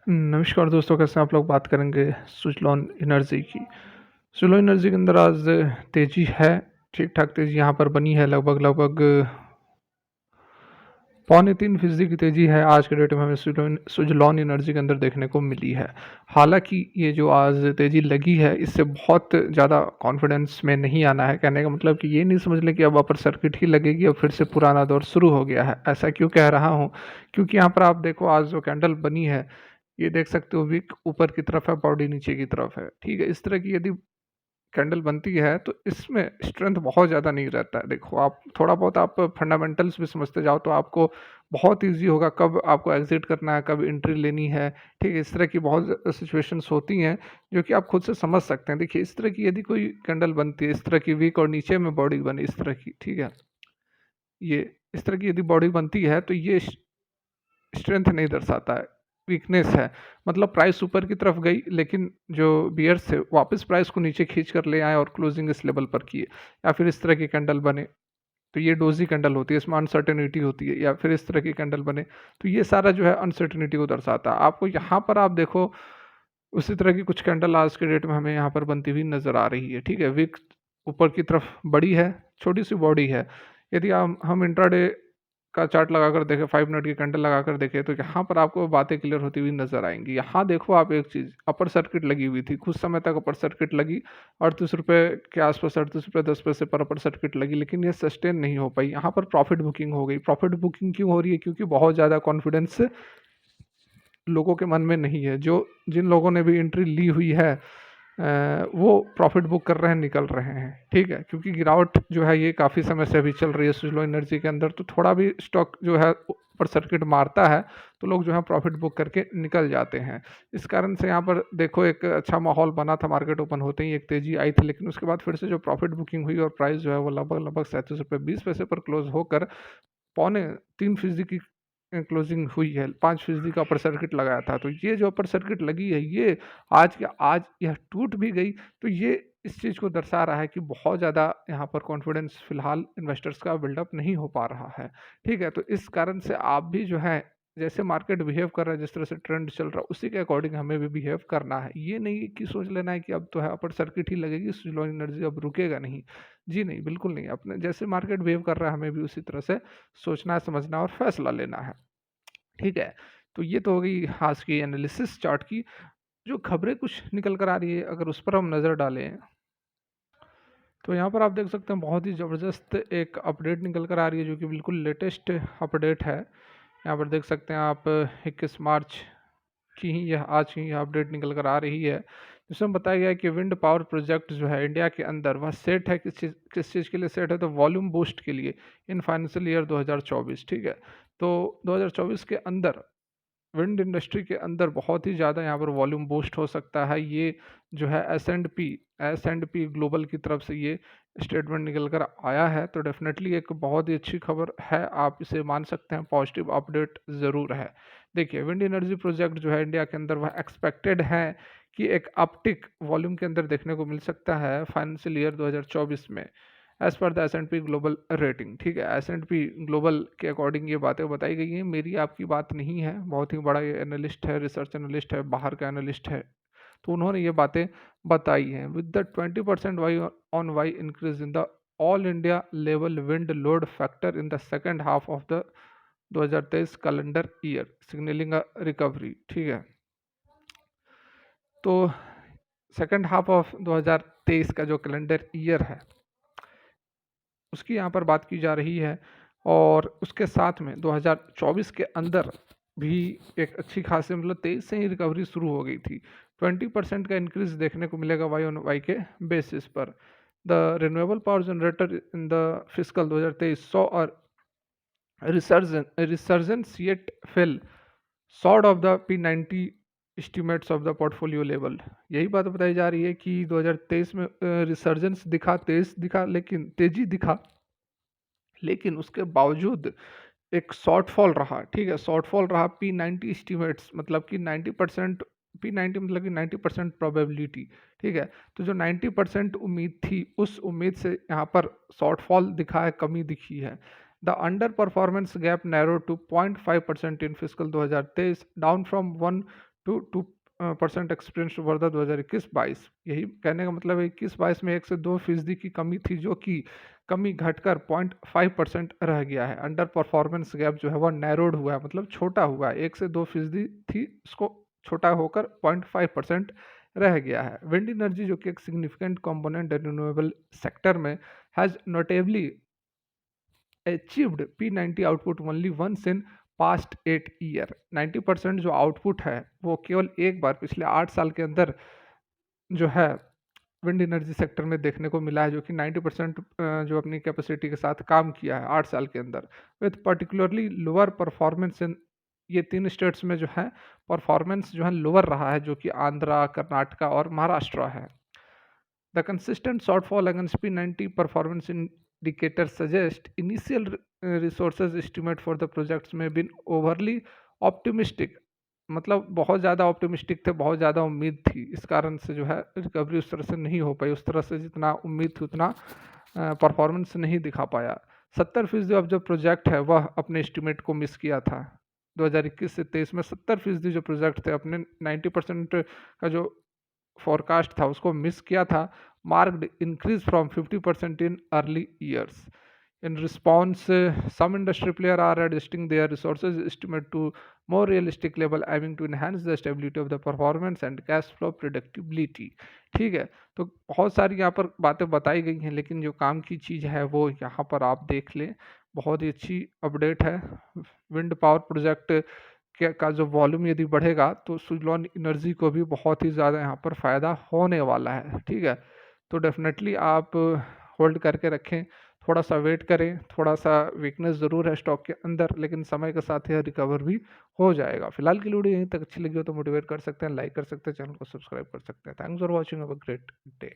नमस्कार दोस्तों, कैसे हैं आप लोग? बात करेंगे सुज़लॉन एनर्जी की। सुज़लॉन एनर्जी के अंदर आज तेज़ी है, ठीक-ठाक तेज़ी यहाँ पर बनी है लगभग पौने 3% की तेज़ी है आज के डेट में हमें सुज़लॉन एनर्जी के अंदर देखने को मिली है। हालाँकि ये जो आज तेज़ी लगी है, इससे बहुत ज़्यादा कॉन्फिडेंस में नहीं आना है। कहने का मतलब कि ये नहीं समझ लें कि अब अपर सर्किट ही लगेगी, अब फिर से पुराना दौर शुरू हो गया है। ऐसा क्यों कह रहा हूँ? क्योंकि यहाँ पर आप देखो आज जो कैंडल बनी है, ये देख सकते हो विक ऊपर की तरफ है, बॉडी नीचे की तरफ है, ठीक है? इस तरह की यदि कैंडल बनती है तो इसमें स्ट्रेंथ बहुत ज़्यादा नहीं रहता है। देखो आप थोड़ा बहुत आप फंडामेंटल्स भी समझते जाओ तो आपको बहुत ईज़ी होगा कब आपको एग्ज़िट करना है, कब एंट्री लेनी है, ठीक है? इस तरह की बहुत सिचुएशंस होती हैं जो कि आप खुद से समझ सकते हैं। देखिए इस तरह की यदि कोई कैंडल बनती है, इस तरह की वीक और नीचे में बॉडी बनी इस तरह की, ठीक है? ये इस तरह की यदि बॉडी बनती है तो ये स्ट्रेंथ नहीं दर्शाता है, वीकनेस है। मतलब प्राइस ऊपर की तरफ गई लेकिन जो बियर्स थे वापस प्राइस को नीचे खींच कर ले आए और क्लोजिंग इस लेवल पर किए या फिर इस तरह की कैंडल बने, तो ये डोजी कैंडल होती है, इसमें अनसर्टेनिटी होती है या फिर इस तरह की कैंडल बने, तो ये सारा जो है अनसर्टेनिटी को दर्शाता है। आपको यहाँ पर आप देखो उसी तरह की कुछ कैंडल आज के डेट में हमें यहाँ पर बनती हुई नज़र आ रही है, ठीक है? विक ऊपर की तरफ बड़ी है, छोटी-सी बॉडी है। यदि हम इंट्राडे का चार्ट लगाकर देखें, 5 मिनट की कैंडल लगाकर देखें, तो यहाँ पर आपको बातें क्लियर होती हुई नज़र आएँगी। यहाँ देखो आप एक चीज़, अपर सर्किट लगी हुई थी, कुछ समय तक अपर सर्किट लगी, ₹38 के आस-पास ₹38.10 पर अपर सर्किट लगी, लेकिन ये सस्टेन नहीं हो पाई। यहाँ पर प्रॉफ़िट बुकिंग हो गई। प्रॉफ़िट बुकिंग क्यों हो रही है? क्योंकि बहुत ज़्यादा कॉन्फिडेंस लोगों के मन में नहीं है। जो जिन लोगों ने भी एंट्री ली हुई है वो प्रॉफ़िट बुक कर रहे हैं, निकल रहे हैं, ठीक है? क्योंकि गिरावट जो है ये काफ़ी समय से अभी चल रही है सुज़लॉन एनर्जी के अंदर, तो थोड़ा भी स्टॉक जो है ऊपर सर्किट मारता है, तो लोग जो है प्रॉफ़िट बुक करके निकल जाते हैं। इस कारण से यहाँ पर देखो एक अच्छा माहौल बना था, मार्केट ओपन होते ही एक तेज़ी आई थी, लेकिन उसके बाद फिर से जो प्रॉफ़िट बुकिंग हुई और प्राइस जो है वो लगभग ₹37.20 पर क्लोज़ होकर पौने 3% की क्लोजिंग हुई है, 5% का अपर सर्किट लगाया था। तो ये जो अपर सर्किट लगी है, ये आज यह टूट भी गई, तो ये इस चीज़ को दर्शा रहा है कि बहुत ज़्यादा यहाँ पर कॉन्फिडेंस फ़िलहाल इन्वेस्टर्स का बिल्डअप नहीं हो पा रहा है, ठीक है? तो इस कारण से आप भी जो है, जैसे मार्केट बिहेव कर रहा है, जिस तरह से ट्रेंड चल रहा है, उसी के अकॉर्डिंग हमें भी बिहेव करना है। ये नहीं कि सोच लेना है कि अब तो है अपर सर्किट ही लगेगी, स्लो एनर्जी अब रुकेगा नहीं। जी नहीं, बिल्कुल नहीं। अपने जैसे मार्केट बिहेव कर रहा है, हमें भी उसी तरह से सोचना है, समझना है और फैसला लेना है, ठीक है? तो ये तो हो गई आज की एनालिसिस चार्ट की। जो खबरें कुछ निकल कर आ रही है, अगर उस पर हम नज़र डालें, तो यहाँ पर आप देख सकते हैं बहुत ही ज़बरदस्त एक अपडेट निकल कर आ रही है, जो कि बिल्कुल लेटेस्ट अपडेट है। यहाँ पर देख सकते हैं आप 21 मार्च की ही यह आज की यह अपडेट निकल कर आ रही है, जिसमें बताया गया है कि विंड पावर प्रोजेक्ट जो है इंडिया के अंदर वह सेट है, किस चीज़ के लिए सेट है, तो वॉल्यूम बूस्ट के लिए इन फाइनेंशियल ईयर 2024, ठीक है? तो 2024 के अंदर विंड इंडस्ट्री के अंदर बहुत ही ज़्यादा यहाँ पर वॉल्यूम बूस्ट हो सकता है। ये जो है एस एंड पी ग्लोबल की तरफ से ये स्टेटमेंट निकल कर आया है, तो डेफिनेटली एक बहुत ही अच्छी खबर है, आप इसे मान सकते हैं, पॉजिटिव अपडेट ज़रूर है। देखिए विंड एनर्जी प्रोजेक्ट जो है इंडिया के अंदर वह एक्सपेक्टेड है कि एक अपटिक वॉल्यूम के अंदर देखने को मिल सकता है फाइनेंशियल ईयर 2024 में, as per the S and P global rating, ठीक है? एस एंड पी ग्लोबल के अकॉर्डिंग ये बातें बताई गई हैं, मेरी आपकी बात नहीं है। बहुत ही बड़ा ये एनालिस्ट है, रिसर्च एनालिस्ट है, बाहर का एनालिस्ट है, तो उन्होंने ये बातें बताई हैं। With the 20% Y on Y increase in the all India level wind load factor in the second half of the 2023 calendar year signalling a recovery, ठीक है? तो सेकेंड हाफ ऑफ 2023 का जो कैलेंडर ईयर है उसकी यहाँ पर बात की जा रही है, और उसके साथ में 2024 के अंदर भी एक अच्छी खासी, मतलब 23 से ही रिकवरी शुरू हो गई थी। 20% का इंक्रीज देखने को मिलेगा वाई ऑन वाई के बेसिस पर। The renewable power generator in the physical 2023 saw a resurgence yet fail short of the P90 estimates of the portfolio level. यही बात बताई जा रही है कि 2023 में रिसर्जेंस दिखा, तेज दिखा, लेकिन तेजी दिखा, लेकिन उसके बावजूद एक शॉर्टफॉल रहा, ठीक है? शॉर्टफॉल रहा P90 एस्टिमेट्स, मतलब कि 90%, P90 मतलब कि 90% प्रोबेबिलिटी, ठीक है? तो जो 90% उम्मीद थी, उस उम्मीद से यहाँ पर शॉर्टफॉल दिखा है, कमी दिखी है। The underperformance gap narrow to 0.5% in physical 2023, down from 1 to percent experience वर्धा 2021-22। यही कहने का मतलब है 21-22 में 1 से 2% की कमी थी, जो कि कमी घटकर 0.5% रह गया है। अंडर परफॉर्मेंस गैप जो है वह नैरोड हुआ है, मतलब छोटा हुआ है। 1 से 2% थी, इसको छोटा होकर 0.5% रह गया है। विंड एनर्जी जो कि एक सिग्निफिकेंट कंपोनेंट रिन्यूएबल सेक्टर में has notably achieved P90 output only once in past 8 year. 90% जो आउटपुट है वो केवल एक बार पिछले 8 साल के अंदर जो है विंड एनर्जी सेक्टर में देखने को मिला है, जो कि 90% जो अपनी कैपेसिटी के साथ काम किया है 8 साल के अंदर, with particularly lower performance in ये 3 स्टेट्स में जो है परफॉर्मेंस जो है लोअर रहा है, जो कि आंध्रा, कर्नाटका और महाराष्ट्र है। The consistent shortfall against P90 performance indicators suggest initial resources estimate for the projects may been overly optimistic। मतलब बहुत ज़्यादा ऑप्टिमिस्टिक थे, बहुत ज़्यादा उम्मीद थी, इस कारण से जो है रिकवरी उस तरह से नहीं हो पाई, उस तरह से जितना उम्मीद थी उतना परफॉर्मेंस नहीं दिखा पाया। 70% अब जो प्रोजेक्ट है वह अपने एस्टिमेट को मिस किया था। 2021 से 23 में 70% जो प्रोजेक्ट थे अपने 90% का जो फोरकास्ट था उसको मिस किया था। Marked increase from 50% in early years. In response some industry player are adjusting their resources estimate to more realistic level aiming to enhance the stability of the performance and cash flow predictability। ठीक है, तो बहुत सारी यहाँ पर बातें बताई गई हैं, लेकिन जो काम की चीज़ है वो यहाँ पर आप देख लें। बहुत ही अच्छी अपडेट है। विंड पावर प्रोजेक्ट का जो वॉल्यूम यदि बढ़ेगा तो सुजलॉन एनर्जी को भी बहुत ही ज़्यादा यहाँ पर फ़ायदा होने वाला है। ठीक है, तो डेफिनेटली आप होल्ड करके रखें, थोड़ा सा वेट करें, थोड़ा सा वीकनेस ज़रूर है स्टॉक के अंदर, लेकिन समय के साथ यह रिकवर भी हो जाएगा। फिलहाल की वीडियो यहीं तक अच्छी लगी हो तो मोटिवेट कर सकते हैं, लाइक कर सकते हैं, चैनल को सब्सक्राइब कर सकते हैं। Thanks for watching, have a great day.